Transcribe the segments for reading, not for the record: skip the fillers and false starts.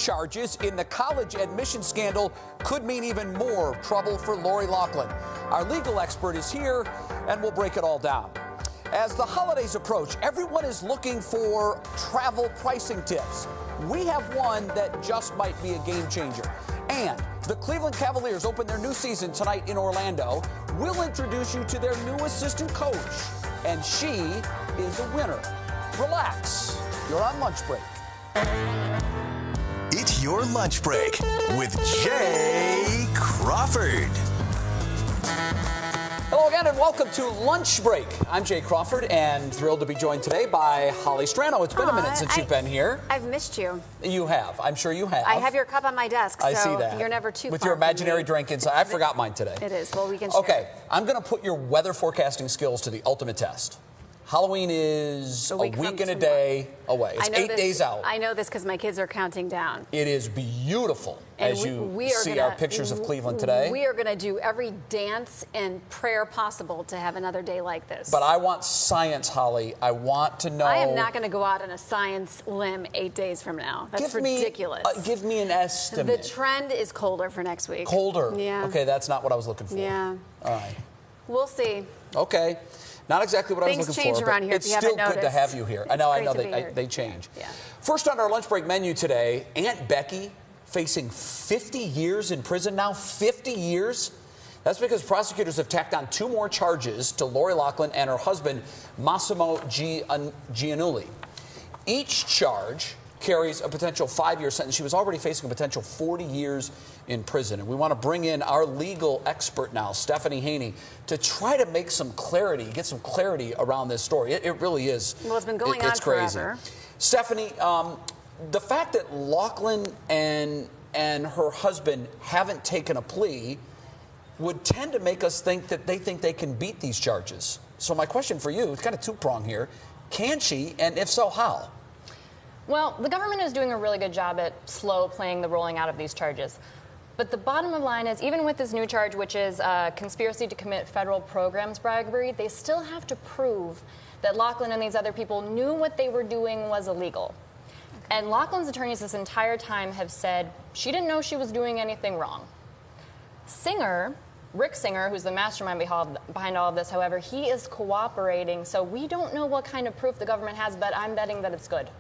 charges in the college admission scandal could mean even more trouble for Lori Loughlin. Our legal expert is here, and we'll break it all down. As the holidays approach, everyone is looking for travel pricing tips. We have one that just might be a game changer. And the Cleveland Cavaliers open their new season tonight in Orlando. We'll introduce you to their new assistant coach, and she is a winner. Relax. You're on lunch break. It's your lunch break with Jay Crawford. Hello again and welcome to Lunch Break. I'm Jay Crawford and thrilled to be joined today by Holly Strano. It's been a minute since you've been here. I've missed you. You have. I'm sure you have. I have your cup on my desk, so I see that. You're never too with far your imaginary from me. drink inside. I forgot mine today. It is. Well, we can share. Okay, I'm going to put your weather forecasting skills to the ultimate test. Halloween is a week and a day away. It's 8 days out. I know this because my kids are counting down. It is beautiful, and as you see our pictures of Cleveland today. We are going to do every dance and prayer possible to have another day like this. But I want science, Holly. I want to know. I am not going to go out on a science limb 8 days from now. That's ridiculous. Give me an estimate. The trend is colder for next week. Colder? Yeah. Okay, that's not what I was looking for. Yeah. All right. We'll see. Okay. Not exactly what I was looking for. Things change around here, it's still good to have you here. I know they change. Yeah. First on our lunch break menu today, Aunt Becky facing 50 years in prison now. 50 years? That's because prosecutors have tacked on 2 more charges to Lori Loughlin and her husband, Massimo Giannulli. Each charge carries a potential 5-year sentence. She was already facing a potential 40 years in prison. And we want to bring in our legal expert now, Stephanie Haney, to try to make some clarity, get some clarity around this story. It really is. Well, it's been going on crazy. forever. Stephanie, the fact that Loughlin and her husband haven't taken a plea would tend to make us think that they think they can beat these charges. So my question for you, it's kind of two-pronged here. Can she, and if so, how? Well, the government is doing a really good job at slow playing the rolling out of these charges. But the bottom line is, even with this new charge, which is conspiracy to commit federal programs bribery, they still have to prove that Loughlin and these other people knew what they were doing was illegal. And Loughlin's attorneys this entire time have said she didn't know she was doing anything wrong. Rick Singer, who's the mastermind behind all of this, however, he is cooperating, so we don't know what kind of proof the government has, but I'm betting that it's good.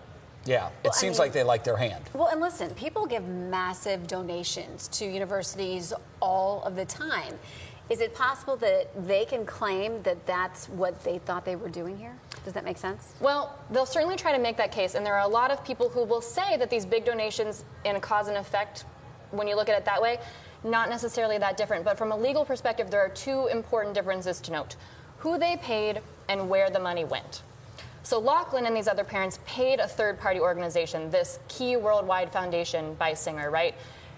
Yeah, it seems like they like their hand. Well, and listen, people give massive donations to universities all of the time. Is it possible that they can claim that that's what they thought they were doing here? Does that make sense? Well, they'll certainly try to make that case, and there are a lot of people who will say that these big donations in a cause and effect, when you look at it that way, not necessarily that different. But from a legal perspective, there are 2 important differences to note: who they paid and where the money went. So Loughlin and these other parents paid a third-party organization, this key worldwide foundation by Singer, right?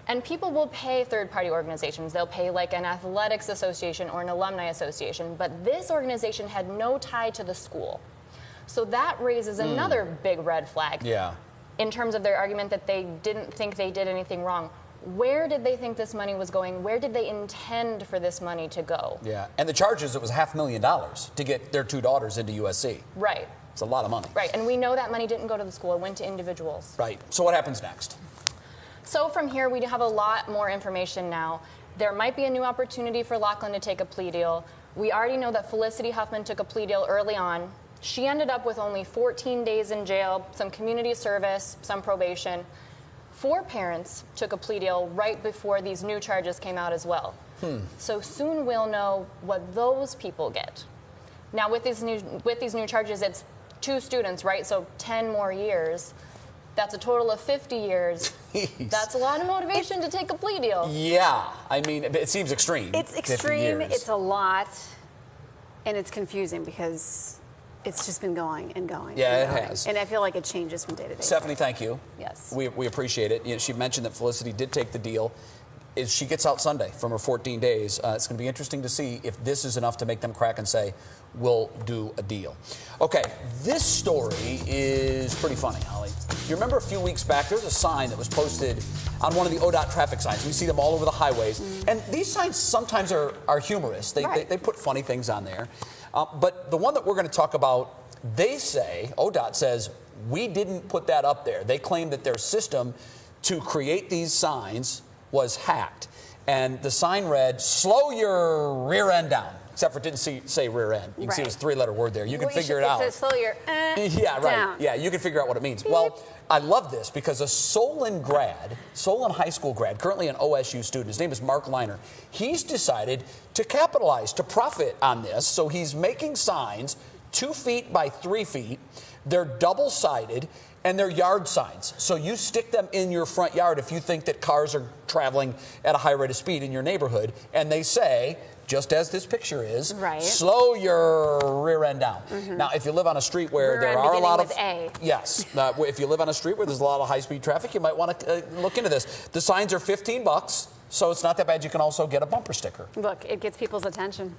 And people will pay third-party organizations. They'll pay like an athletics association or an alumni association, but this organization had no tie to the school. So that raises another big red flag. Yeah. In terms of their argument that they didn't think they did anything wrong. Where did they think this money was going? Where did they intend for this money to go? Yeah, and the charges, it was $500,000 to get their 2 daughters into USC. Right. It's a lot of money. Right, and we know that money didn't go to the school. It went to individuals. Right. So what happens next? So from here, we have a lot more information now. There might be a new opportunity for Loughlin to take a plea deal. We already know that Felicity Huffman took a plea deal early on. She ended up with only 14 days in jail, some community service, some probation. 4 parents took a plea deal right before these new charges came out as well. So soon we'll know what those people get. Now with these new charges, it's 2 students, right? So 10 more years. That's a total of 50 years. Jeez. That's a lot of motivation to take a plea deal. Yeah, I mean, it seems extreme. It's extreme, it's a lot, and it's confusing because it's just been going and going. Yeah, and going. it has. And I feel like it changes from day to day. Stephanie, thank you. Yes. We appreciate it. You know, she mentioned that Felicity did take the deal. If she gets out Sunday from her 14 days, it's going to be interesting to see if this is enough to make them crack and say, we'll do a deal. Okay, this story is pretty funny, Holly. You remember a few weeks back, there was a sign that was posted on one of the ODOT traffic signs. We see them all over the highways. And these signs sometimes are humorous. They put funny things on there. But the one that we're going to talk about, they say, ODOT says, we didn't put that up there. They claim that their system to create these signs was hacked. And the sign read, "Slow your rear end down." Except for it didn't say rear end. You can see it was a 3-letter word there. You can figure it out. It says slow your yeah, right. down. Yeah, you can figure out what it means. Beep. Well, I love this because a Solon high school grad, currently an OSU student, his name is Mark Leiner, he's decided to capitalize, to profit on this. So he's making signs 2 feet by 3 feet. They're double-sided, and they're yard signs. So you stick them in your front yard if you think that cars are traveling at a high rate of speed in your neighborhood, and they say, just as this picture is, slow your rear end down. Now, if you live on a street where there are a lot of... Yes. If you live on a street where there's a lot of high-speed traffic, you might want to look into this. The signs are $15, so it's not that bad. You can also get a bumper sticker. Look, it gets people's attention.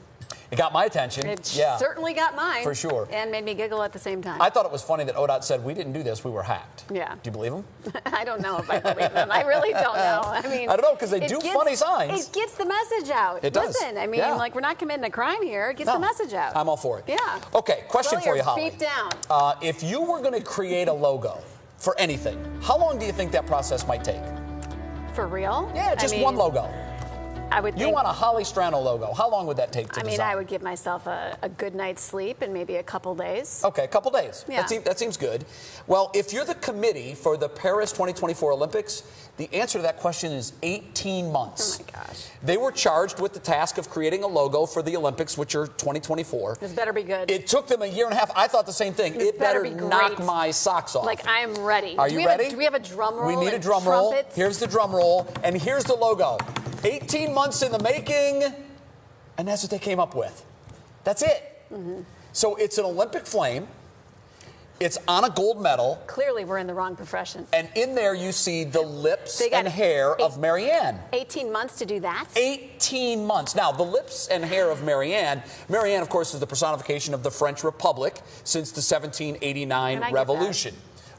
It got my attention. It certainly got mine. For sure. And made me giggle at the same time. I thought it was funny that ODOT said, "We didn't do this, we were hacked." Yeah. Do you believe them? I don't know if I believe them. I really don't know. I mean, I don't know, because they do funny signs. It gets the message out. It does. Listen, I mean, like, we're not committing a crime here. It gets the message out. I'm all for it. Yeah. Okay, question for you, Holly. Beep down. If you were going to create a logo for anything, how long do you think that process might take? For real? Yeah, just one logo. I would think, you want a Holly Strano logo. How long would that take to design? I would give myself a good night's sleep and maybe a couple days. Okay, a couple days. Yeah. That seems good. Well, if you're the committee for the Paris 2024 Olympics, the answer to that question is 18 months. Oh, my gosh. They were charged with the task of creating a logo for the Olympics, which are 2024. This better be good. It took them a year and a half. I thought the same thing. It better knock my socks off. Like, I am ready. Are you ready? Do we have a drum roll? We need a drum roll. Here's the drum roll, and here's the logo. 18 months in the making, and that's what they came up with. That's it. So it's an Olympic flame. It's on a gold medal. Clearly, we're in the wrong profession. And in there, you see the lips and hair of Marianne. 18 months to do that? 18 months. Now, the lips and hair of Marianne, of course, is the personification of the French Republic since the 1789 Revolution.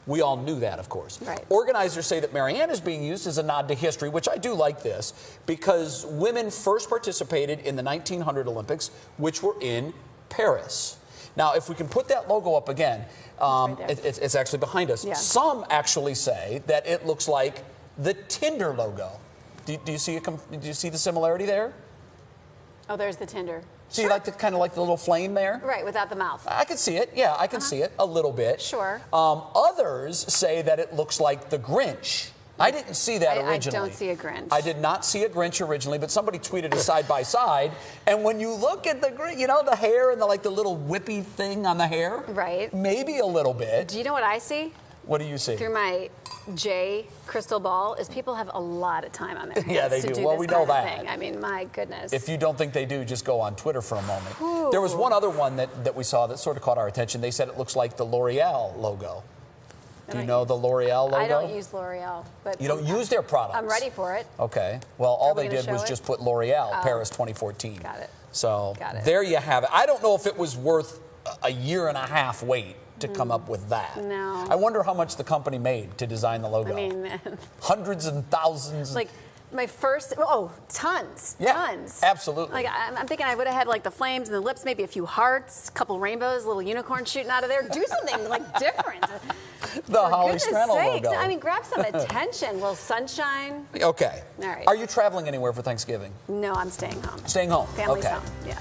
We all knew that, of course. Right. Organizers say that Marianne is being used as a nod to history, which I do like this, because women first participated in the 1900 Olympics, which were in Paris. Now, if we can put that logo up again, it's actually behind us. Yeah. Some actually say that it looks like the Tinder logo. Do you see the similarity there? Oh, there's the Tinder. So you like kind of like the little flame there? Right, without the mouth. I can see it. Yeah, I can see it a little bit. Sure. Others say that it looks like the Grinch. I didn't see that originally. I don't see a Grinch. I did not see a Grinch originally, but somebody tweeted a side by side. And when you look at the Grinch, you know, the hair and the little whippy thing on the hair? Right. Maybe a little bit. Do you know what I see? What do you see? Through my J crystal ball is people have a lot of time on their hands. Yeah, they do. Well, we know that. I mean, my goodness. If you don't think they do, just go on Twitter for a moment. Ooh. There was one other one that we saw that sort of caught our attention. They said it looks like the L'Oreal logo. Do you know the L'Oreal logo? I don't use L'Oreal. But you don't use their products? I'm ready for it. Okay. Well, all they did was just put L'Oreal, Paris 2014. Got it. So there you have it. I don't know if it was worth a year and a half wait to come up with that. No. I wonder how much the company made to design the logo. I mean, hundreds and thousands. Like my first, tons. Yeah, tons. Absolutely. Like I'm thinking I would have had like the flames and the lips, maybe a few hearts, a couple rainbows, a little unicorn shooting out of there. Do something like different. The Holly Strano logo. I mean, grab some attention. A little sunshine. Okay. All right. Are you traveling anywhere for Thanksgiving? No, I'm staying home. Staying home. Family's home. Yeah.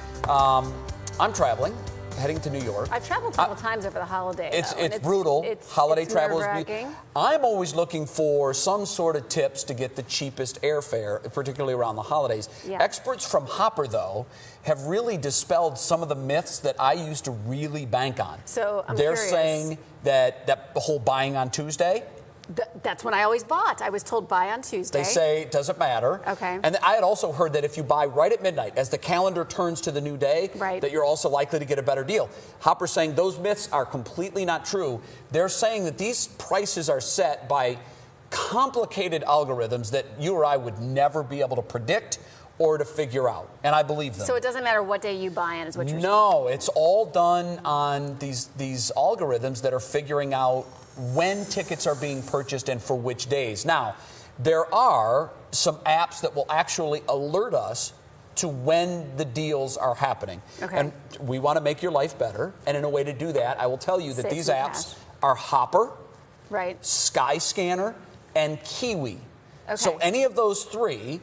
I'm traveling. Heading to New York. I've traveled several times over the holiday. It's brutal. Holiday travel is nerve-wracking. I'm always looking for some sort of tips to get the cheapest airfare, particularly around the holidays. Yeah. Experts from Hopper, though, have really dispelled some of the myths that I used to really bank on. So They're curious. saying that the whole buying on Tuesday. That's when I always bought. I was told buy on Tuesday. They say it doesn't matter. Okay. And I had also heard that if you buy right at midnight, as the calendar turns to the new day, that you're also likely to get a better deal. Hopper's saying those myths are completely not true. They're saying that these prices are set by complicated algorithms that you or I would never be able to predict or to figure out. And I believe them. So it doesn't matter what day you buy in, is what you're saying? No, it's all done on these algorithms that are figuring out when tickets are being purchased and for which days. Now, there are some apps that will actually alert us to when the deals are happening. Okay. And we want to make your life better. And in a way to do that, I will tell you that Save these some apps cash. are Hopper, Right. Skyscanner, and kiwi. Okay. So any of those three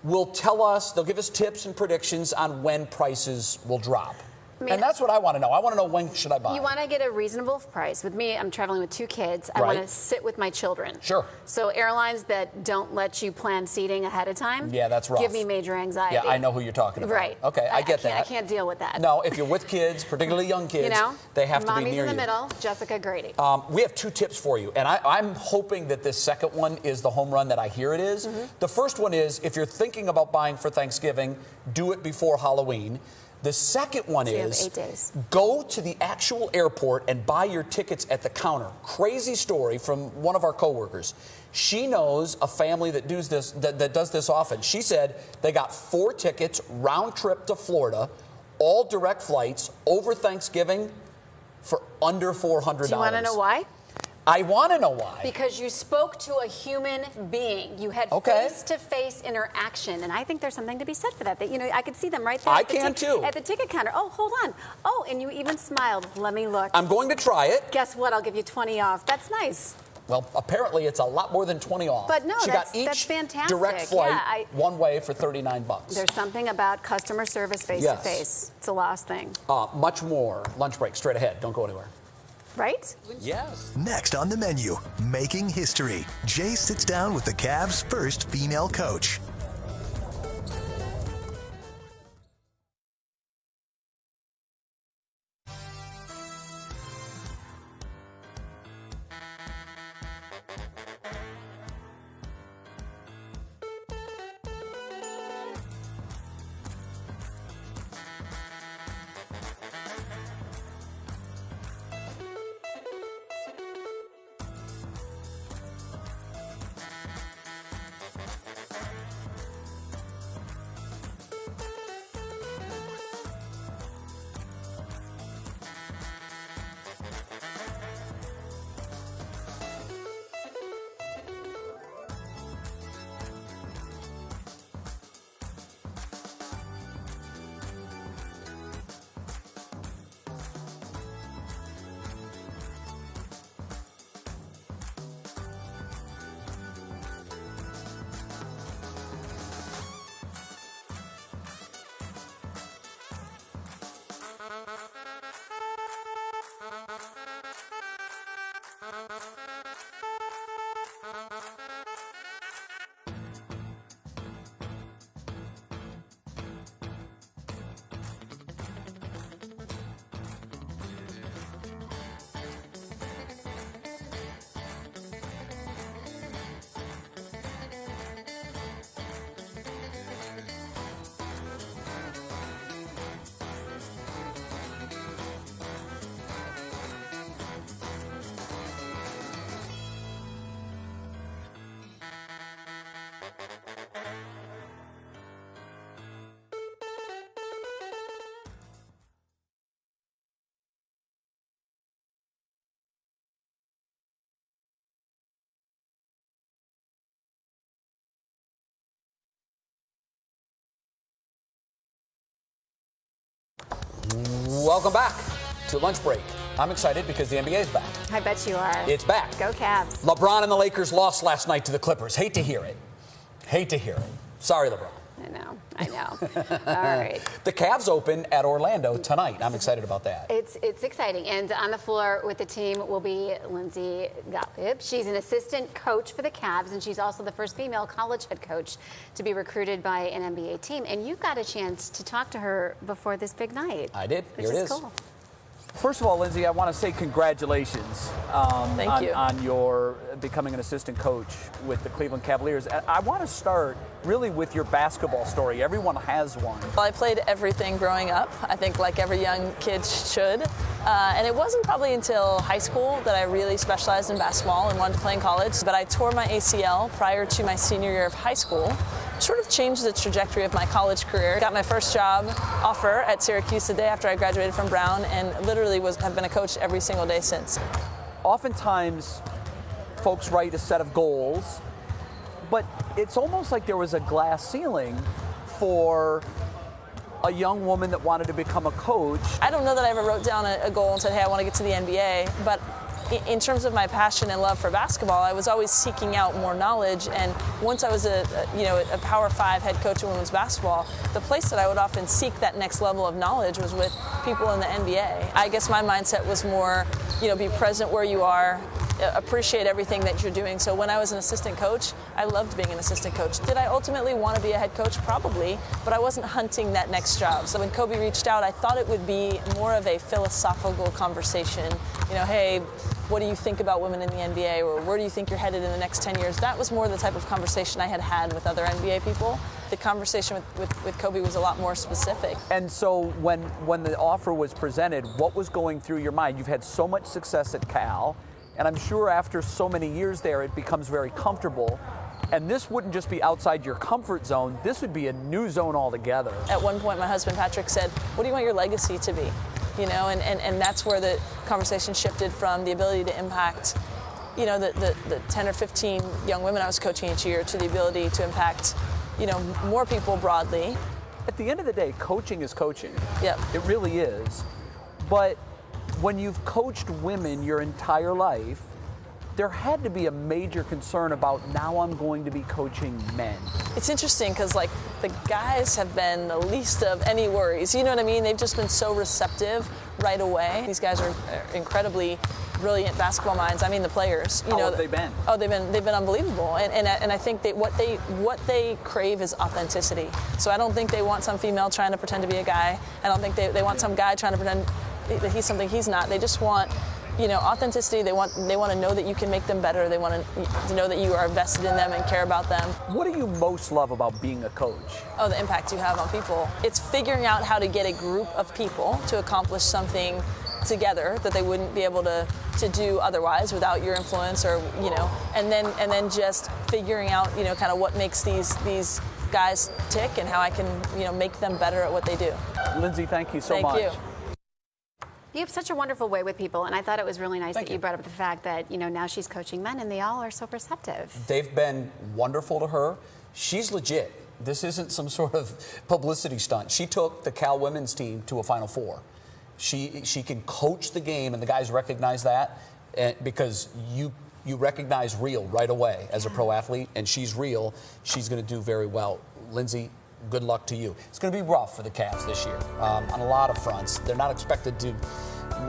will tell us, they'll give us tips and predictions on when prices will drop. And that's what I want to know. I want to know, when should I buy? You want to get a reasonable price. With me, I'm traveling with 2 kids. I want to sit with my children. Sure. So airlines that don't let you plan seating ahead of time, yeah, that's rough. give me major anxiety. Yeah, I know who you're talking about. Right. Okay, I get that. I can't deal with that. No, if you're with kids, particularly young kids, they have to be near you. Mommy's in the middle, Jessica Grady. We have 2 tips for you, and I'm hoping that this second one is the home run that I hear it is. The first one is, if you're thinking about buying for Thanksgiving, do it before Halloween. The second one is, 8 days. Go to the actual airport and buy your tickets at the counter. Crazy story from one of our coworkers. She knows a family that does this often. She said they got 4 tickets round trip to Florida, all direct flights over Thanksgiving for under $400. Do you want to know why? I want to know why. Because you spoke to a human being. You had face-to-face interaction, and I think there's something to be said for that. That I could see them right there. I can too. At the ticket counter. Oh, hold on. Oh, and you even smiled. Let me look. I'm going to try it. Guess what? I'll give you 20 off. That's nice. Well, apparently it's a lot more than 20 off. But no, she that's got each fantastic. direct flight one way for $39. There's something about customer service face-to-face. It's a lost thing. Much more. Lunch break straight ahead. Don't go anywhere. Right? Yes. Next on the menu, making history. Jay sits down with the Cavs' first female coach. Welcome back to Lunch Break. I'm excited because the NBA is back. I bet you are. It's back. Go Cavs. LeBron and the Lakers lost last night to the Clippers. Hate to hear it. Hate to hear it. Sorry, LeBron. I know. All right. The Cavs open at Orlando tonight. I'm excited about that. It's exciting. And on the floor with the team will be Lindsay Gottlieb. She's an assistant coach for the Cavs, and she's also the first female college head coach to be recruited by an NBA team. And you got a chance to talk to her before this big night. I did. Here it is. Cool. First of all, Lindsay, I want to say congratulations on your becoming an assistant coach with the Cleveland Cavaliers. I want to start really with your basketball story. Everyone has one. Well, I played everything growing up, I think like every young kid should. And it wasn't probably until high school that I really specialized in basketball and wanted to play in college. But I tore my ACL prior to my senior year of high school. Sort of changed the trajectory of my college career. Got my first job offer at Syracuse the day after I graduated from Brown, and literally have been a coach every single day since. Oftentimes, folks write a set of goals, but it's almost like there was a glass ceiling for a young woman that wanted to become a coach. I don't know that I ever wrote down a goal and said, hey, I want to get to the NBA, but in terms of my passion and love for basketball, I was always seeking out more knowledge. And once I was a Power 5 head coach of women's basketball, the place that I would often seek that next level of knowledge was with people in the NBA. I guess my mindset was more, be present where you are, appreciate everything that you're doing. So when I was an assistant coach, I loved being an assistant coach. Did I ultimately want to be a head coach? Probably, but I wasn't hunting that next job. So when Kobe reached out, I thought it would be more of a philosophical conversation. Hey, what do you think about women in the NBA, or where do you think you're headed in the next 10 years? That was more the type of conversation I had with other NBA people. The conversation with Kobe was a lot more specific. And so when the offer was presented, what was going through your mind? You've had so much success at Cal, and I'm sure after so many years there, it becomes very comfortable. And this wouldn't just be outside your comfort zone, this would be a new zone altogether. At one point, my husband Patrick said, what do you want your legacy to be? And that's where the conversation shifted from the ability to impact, the 10 or 15 young women I was coaching each year to the ability to impact, more people broadly. At the end of the day, coaching is coaching. Yep. It really is. But when you've coached women your entire life, there had to be a major concern about, now I'm going to be coaching men. It's interesting because the guys have been the least of any worries. You know what I mean? They've just been so receptive right away. These guys are incredibly brilliant basketball minds. I mean, the players. How have they been? Oh, they've been unbelievable. And I think what they crave is authenticity. So I don't think they want some female trying to pretend to be a guy. I don't think they want some guy trying to pretend that he's something he's not. They just want authenticity. They want to know that you can make them better. They want to know that you are invested in them and care about them. What do you most love about being a coach? Oh, the impact you have on people. It's figuring out how to get a group of people to accomplish something together that they wouldn't be able to do otherwise without your influence, or and then just figuring out kind of what makes these guys tick and how I can make them better at what they do. Lindsay, thank you so much. Thank you. You have such a wonderful way with people, and I thought it was really nice that you brought up the fact that, now she's coaching men, and they all are so receptive. They've been wonderful to her. She's legit. This isn't some sort of publicity stunt. She took the Cal women's team to a Final Four. She can coach the game, and the guys recognize that because you recognize real right away as a pro athlete, and she's real. She's going to do very well. Lindsay, good luck to you. It's going to be rough for the Cavs this year on a lot of fronts. They're not expected to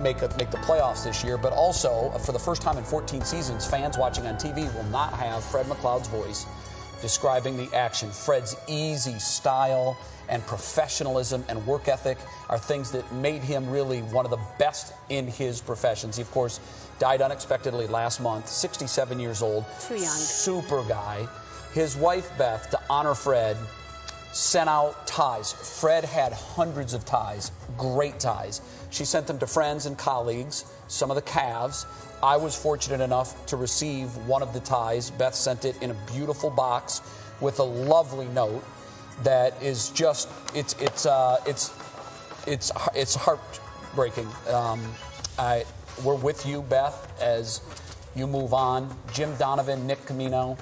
make the playoffs this year, but also for the first time in 14 seasons, fans watching on TV will not have Fred McLeod's voice describing the action. Fred's easy style and professionalism and work ethic are things that made him really one of the best in his professions. He, of course, died unexpectedly last month, 67 years old. Too young. Super guy. His wife, Beth, to honor Fred, sent out ties. Fred had hundreds of ties, great ties. She sent them to friends and colleagues, some of the Cavs. I was fortunate enough to receive one of the ties. Beth sent it in a beautiful box with a lovely note that is just, it's heartbreaking. We're with you, Beth, as you move on. Jim Donovan, Nick Camino,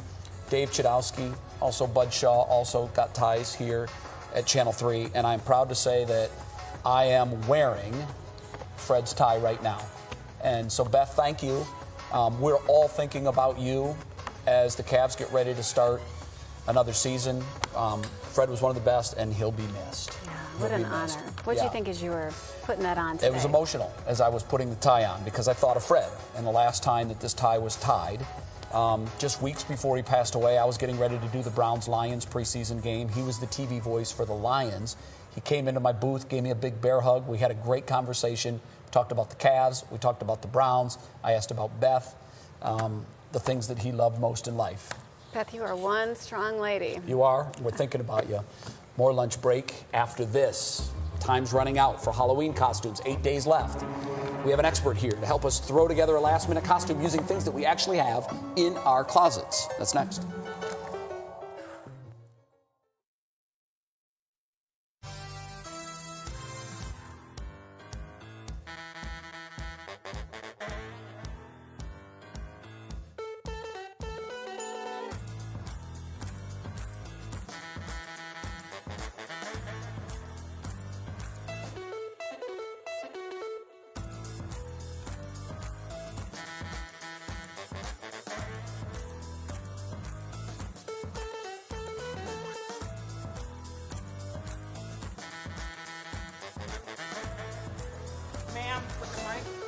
Dave Chudowski, also Bud Shaw, also got ties here at Channel 3. And I'm proud to say that I am wearing Fred's tie right now. And so, Beth, thank you. We're all thinking about you as the Cavs get ready to start another season. Fred was one of the best, and he'll be missed. Yeah, what an honor. What did you think as you were putting that on today? It was emotional as I was putting the tie on because I thought of Fred. And the last time that this tie was tied, just weeks before he passed away, I was getting ready to do the Browns-Lions preseason game. He was the TV voice for the Lions. He came into my booth, gave me a big bear hug. We had a great conversation. We talked about the Cavs. We talked about the Browns. I asked about Beth, the things that he loved most in life. Beth, you are one strong lady. You are. We're thinking about you. More lunch break after this. Time's running out for Halloween costumes. 8 days left. We have an expert here to help us throw together a last-minute costume using things that we actually have in our closets. That's next.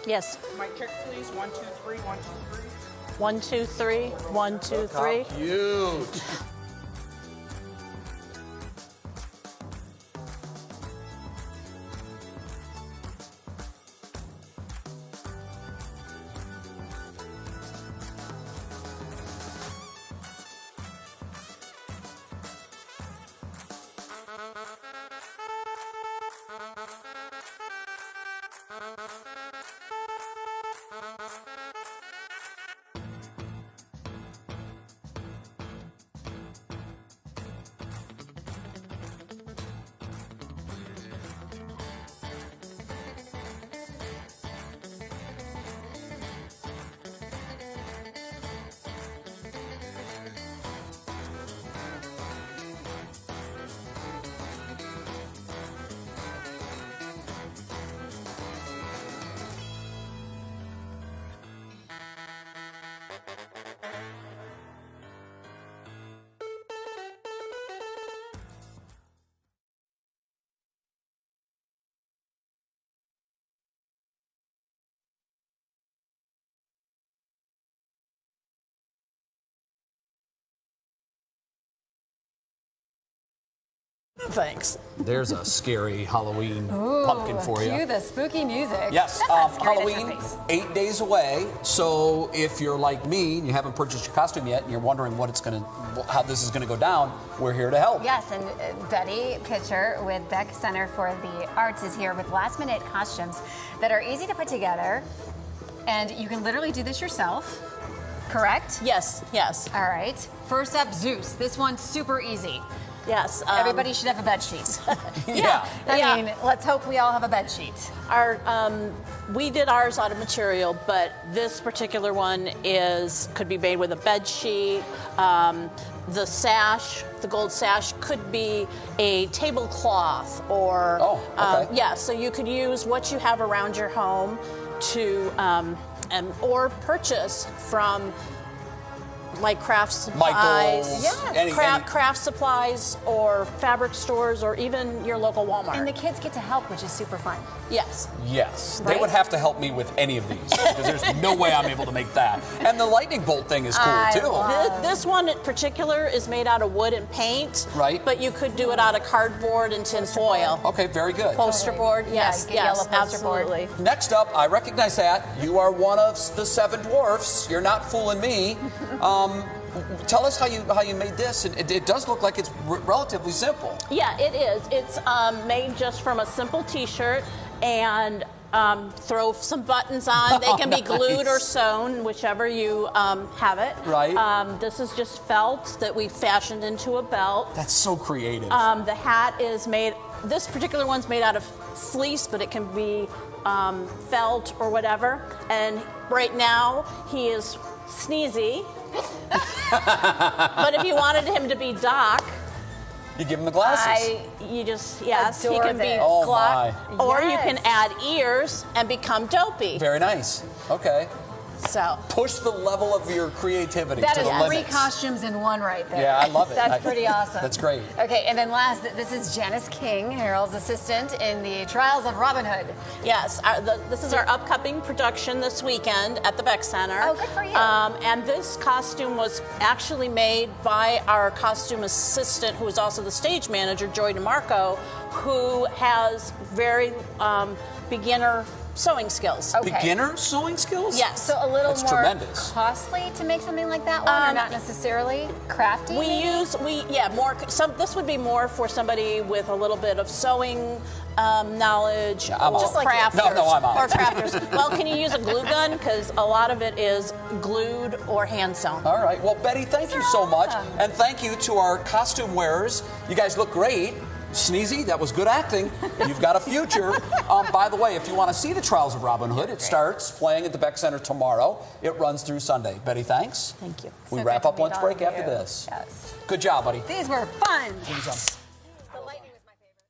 Yes. My check, please. 1, 2, 3, 1, 2, 3. 1, 2, 3. 1, 2, 3. Cute. Thanks. There's a scary Halloween pumpkin for you. Cue the spooky music. Yes, That's not scary, that's Halloween, your face. 8 days away. So if you're like me and you haven't purchased your costume yet and you're wondering how this is gonna go down, we're here to help. Yes, and Betty Pitcher with Beck Center for the Arts is here with last-minute costumes that are easy to put together, and you can literally do this yourself, correct? Yes, yes. All right. First up, Zeus. This one's super easy. Yes. Everybody should have a bed sheet. Yeah. I mean, let's hope we all have a bed sheet. We did ours out of material, but this particular one could be made with a bed sheet. The sash, the gold sash, could be a tablecloth or okay. So you could use what you have around your home to or purchase from like craft supplies, Michaels, craft supplies or fabric stores or even your local Walmart. And the kids get to help, which is super fun. Yes. Yes, Right? they would have to help me with any of these because there's no way I'm able to make that. And the lightning bolt thing is cool too. This one in particular is made out of wood and paint. Right. But you could do it out of cardboard and tin foil. Okay, very good. Poster board, yes, you get yellow poster board. absolutely. Next up, I recognize that. You are one of the 7 dwarfs. You're not fooling me. Tell us how you made this. It does look like it's relatively simple. Yeah, it is. It's made just from a simple T-shirt and throw some buttons on. They can be glued or sewn, whichever you have it. Right. This is just felt that we fashioned into a belt. That's so creative. The hat is made. This particular one's made out of fleece, but it can be felt or whatever. And right now he is sneezy. But if you wanted him to be Doc, you give him the glasses. he Adore can be this. Oh, Glock, my. or you Yes. can add ears and become Dopey. Very nice. Okay. So Push the level of your creativity That to is the 3 limits. costumes in one right there. Yeah, I love it. That's pretty awesome. That's great. Okay, and then last, this is Janice King, Harold's assistant in the Trials of Robin Hood. yes, this is our upcoming production this weekend at the Beck Center. Oh, good for you. And this costume was actually made by our costume assistant, who is also the stage manager, Joy DeMarco, who has very beginner sewing skills. Okay. Beginner sewing skills? Yes. So a little That's more tremendous. costly to make something like that one, or not necessarily crafty? This would be more for somebody with a little bit of sewing knowledge, I'm or out. crafters. No, I'm out. Or crafters. Well, can you use a glue gun? Because a lot of it is glued or hand sewn. All right. Well, Betty, thank you so much. And thank you to our costume wearers. You guys look great. Sneezy, that was good acting. You've got a future. By the way, if you want to see the Trials of Robin Hood, it starts playing at the Beck Center tomorrow. It runs through Sunday. Betty, thanks. Thank you. We So wrap good up to meet lunch all break of after you. this. Yes. Good job, buddy. These were fun. Give me some. The lightning was my favorite.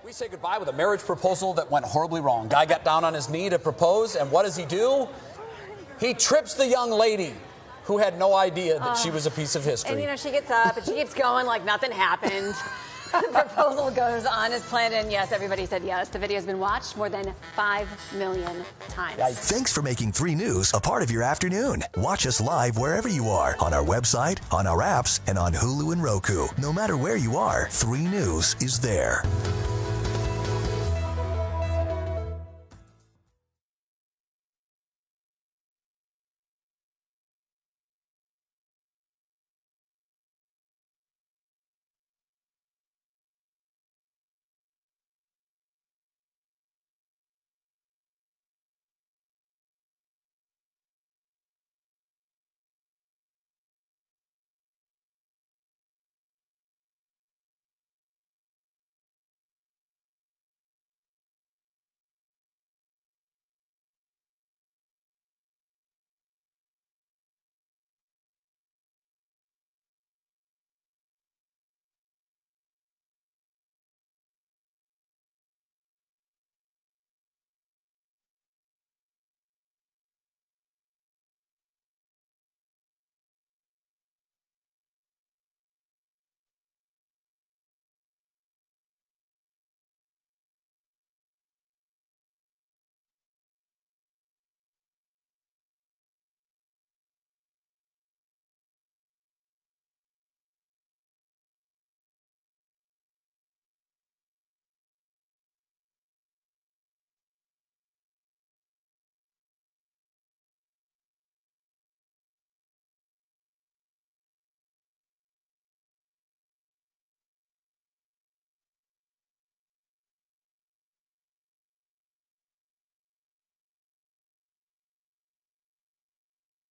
We say goodbye with a marriage proposal that went horribly wrong. Guy got down on his knee to propose, and what does he do? He trips the young lady who had no idea that she was a piece of history. And, you know, she gets up and she keeps going like nothing happened. The proposal goes on as planned, and yes, everybody said yes. The video has been watched more than 5 million times. Thanks for making 3 News a part of your afternoon. Watch us live wherever you are, on our website, on our apps, and on Hulu and Roku. No matter where you are, 3 News is there.